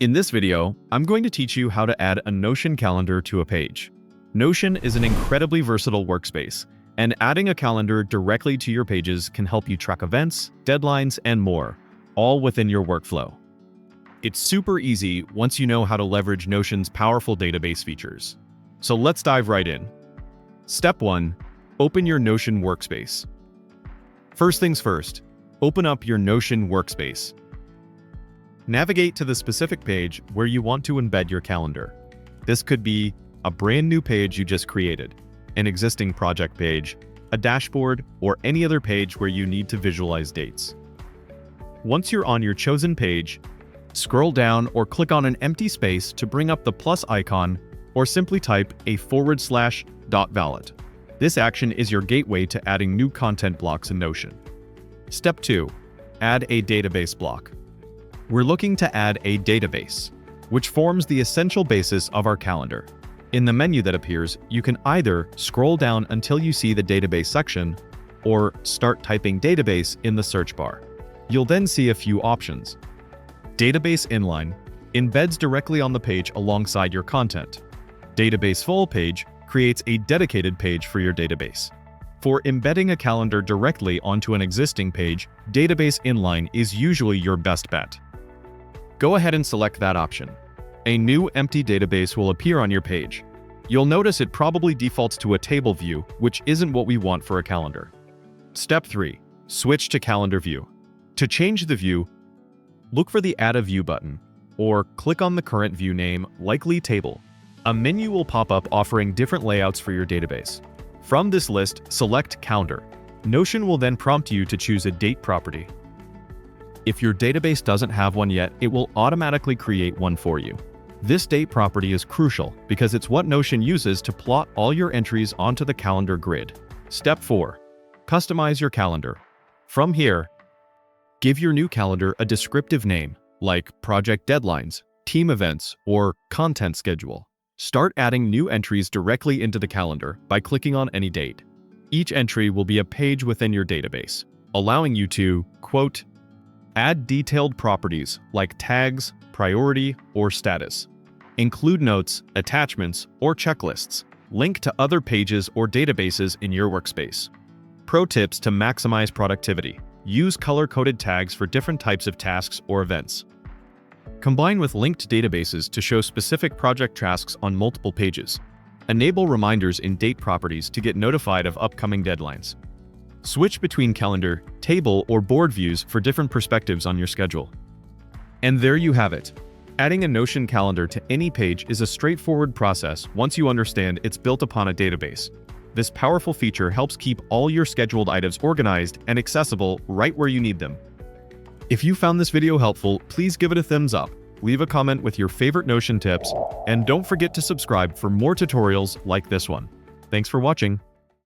In this video, I'm going to teach you how to add a Notion calendar to a page. Notion is an incredibly versatile workspace, and adding a calendar directly to your pages can help you track events, deadlines, and more, all within your workflow. It's super easy once you know how to leverage Notion's powerful database features. So let's dive right in. Step 1. Open your Notion workspace. First things first, open up your Notion workspace. Navigate to the specific page where you want to embed your calendar. This could be a brand new page you just created, an existing project page, a dashboard, or any other page where you need to visualize dates. Once you're on your chosen page, scroll down or click on an empty space to bring up the plus icon, or simply type /valid. This action is your gateway to adding new content blocks in Notion. Step 2. Add a database block. We're looking to add a database, which forms the essential basis of our calendar. In the menu that appears, you can either scroll down until you see the database section, or start typing database in the search bar. You'll then see a few options. Database inline embeds directly on the page alongside your content. Database full page creates a dedicated page for your database. For embedding a calendar directly onto an existing page, database inline is usually your best bet. Go ahead and select that option. A new empty database will appear on your page. You'll notice it probably defaults to a table view, which isn't what we want for a calendar. Step 3. Switch to calendar view. To change the view, look for the Add a View button, or click on the current view name, likely Table. A menu will pop up offering different layouts for your database. From this list, select Calendar. Notion will then prompt you to choose a date property. If your database doesn't have one yet, it will automatically create one for you. This date property is crucial because it's what Notion uses to plot all your entries onto the calendar grid. Step 4. Customize your calendar. From here, give your new calendar a descriptive name, like Project Deadlines, Team Events, or Content Schedule. Start adding new entries directly into the calendar by clicking on any date. Each entry will be a page within your database, allowing you to, quote, add detailed properties like tags, priority, or status. Include notes, attachments, or checklists. Link to other pages or databases in your workspace. Pro tips to maximize productivity. Use color-coded tags for different types of tasks or events. Combine with linked databases to show specific project tasks on multiple pages. Enable reminders in date properties to get notified of upcoming deadlines. Switch between calendar, table, or board views for different perspectives on your schedule. And there you have it. Adding a Notion calendar to any page is a straightforward process once you understand it's built upon a database. This powerful feature helps keep all your scheduled items organized and accessible right where you need them. If you found this video helpful, please give it a thumbs up, leave a comment with your favorite Notion tips, and don't forget to subscribe for more tutorials like this one. Thanks for watching.